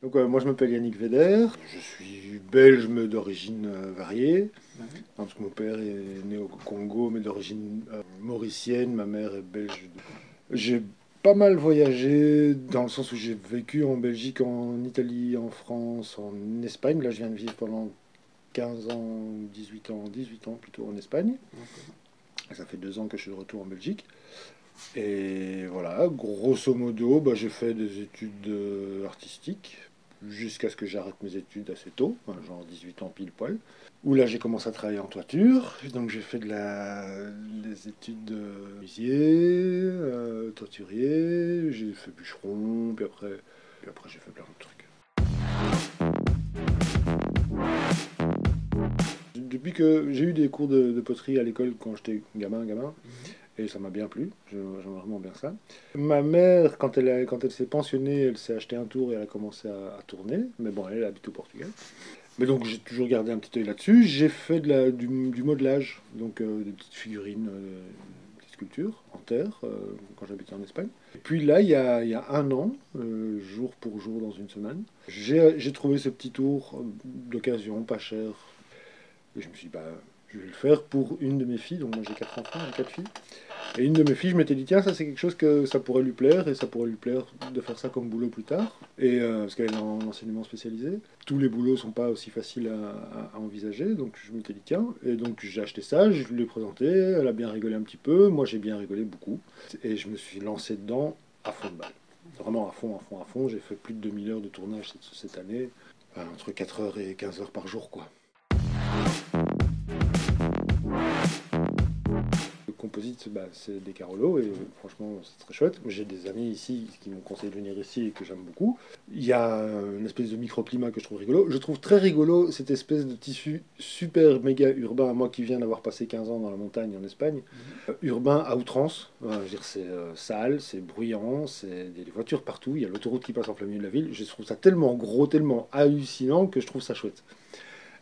Donc moi je m'appelle Yannick Veder, je suis belge mais d'origine variée, hein, parce que mon père est né au Congo mais d'origine mauricienne, ma mère est belge. J'ai pas mal voyagé dans le sens où j'ai vécu en Belgique, en Italie, en France, en Espagne. Là je viens de vivre pendant 15 ans, 18 ans plutôt en Espagne. Et ça fait 2 ans que je suis de retour en Belgique. Et voilà, grosso modo, bah, j'ai fait des études artistiques jusqu'à ce que j'arrête mes études assez tôt, hein, genre 18 ans pile poil. Où là j'ai commencé à travailler en toiture, donc j'ai fait des études de menuisier, toiturier, j'ai fait bûcheron, puis après j'ai fait plein de trucs. Depuis que j'ai eu des cours de poterie à l'école quand j'étais gamin, et ça m'a bien plu, j'aime vraiment bien ça. Ma mère, quand elle s'est pensionnée, elle s'est acheté un tour et elle a commencé à tourner, mais bon, elle habite au Portugal. Mais donc j'ai toujours gardé un petit œil là-dessus. J'ai fait du modelage, donc des petites figurines, des petites sculptures en terre, quand j'habitais en Espagne. Et puis là, il y a un an, jour pour jour dans une semaine, j'ai trouvé ce petit tour d'occasion, pas cher. Et je me suis dit, bah, je vais le faire pour une de mes filles. Donc moi j'ai 4 enfants, j'ai 4 filles. Et une de mes filles, je m'étais dit, tiens, ça c'est quelque chose que ça pourrait lui plaire, et ça pourrait lui plaire de faire ça comme boulot plus tard, et parce qu'elle est en enseignement spécialisé. Tous les boulots sont pas aussi faciles à envisager, donc je m'étais dit, tiens, et donc j'ai acheté ça, je lui ai présenté, elle a bien rigolé un petit peu, moi j'ai bien rigolé beaucoup, et je me suis lancé dedans à fond de balle. Vraiment à fond, à fond, à fond. J'ai fait plus de 2000 heures de tournage cette année, entre 4 heures et 15 heures par jour, quoi. Le composite, bah, c'est des Carolo et franchement c'est très chouette. J'ai des amis ici qui m'ont conseillé de venir ici et que j'aime beaucoup. Il y a une espèce de microclimat que je trouve rigolo. Je trouve très rigolo cette espèce de tissu super méga urbain. Moi qui viens d'avoir passé 15 ans dans la montagne en Espagne, urbain à outrance. Je veux dire, c'est sale, c'est bruyant, c'est des voitures partout. Il y a l'autoroute qui passe en plein milieu de la ville. Je trouve ça tellement gros, tellement hallucinant que je trouve ça chouette.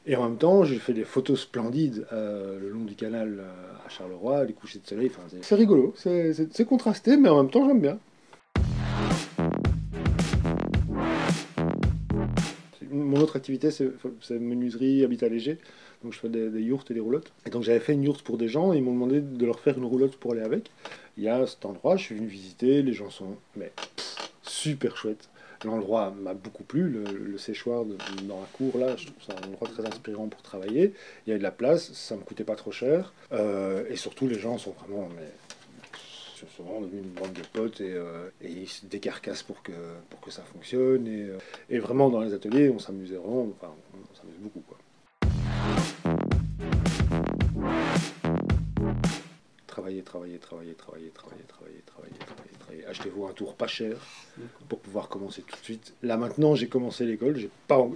Et en même temps, j'ai fait des photos splendides le long du canal à Charleroi, les couchers de soleil. Enfin, c'est rigolo, c'est contrasté, mais en même temps, j'aime bien. Mon autre activité, c'est menuiserie, habitat léger. Donc, je fais des yourtes et des roulottes. Et donc, j'avais fait une yourte pour des gens, et ils m'ont demandé de leur faire une roulotte pour aller avec. Il y a cet endroit, je suis venu visiter, les gens sont mais, super chouettes. L'endroit m'a beaucoup plu, le séchoir dans la cour là, je trouve ça un endroit très inspirant pour travailler. Il y a de la place, ça me coûtait pas trop cher, et surtout les gens sont vraiment, mais sont vraiment devenus une bande de potes et ils se décarcassent pour que ça fonctionne et vraiment dans les ateliers on s'amusait vraiment, enfin on s'amuse beaucoup quoi. Travailler, travailler, travailler, travailler, travailler, travailler, travailler, travailler, travailler. Achetez-vous un tour pas cher pour pouvoir commencer tout de suite. Là maintenant, j'ai commencé l'école.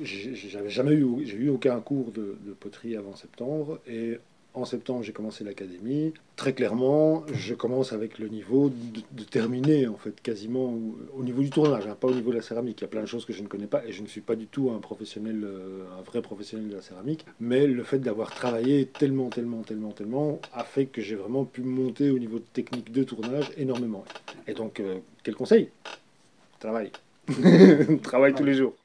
J'avais jamais eu, j'ai eu aucun cours de poterie avant septembre. Et en septembre, j'ai commencé l'académie. Très clairement, je commence avec le niveau de terminer, en fait, quasiment au niveau du tournage, hein, pas au niveau de la céramique. Il y a plein de choses que je ne connais pas et je ne suis pas du tout un professionnel, un vrai professionnel de la céramique. Mais le fait d'avoir travaillé tellement, tellement, tellement, tellement a fait que j'ai vraiment pu monter au niveau de technique de tournage énormément. Et donc, quel conseil? Travail. Travail tous les jours.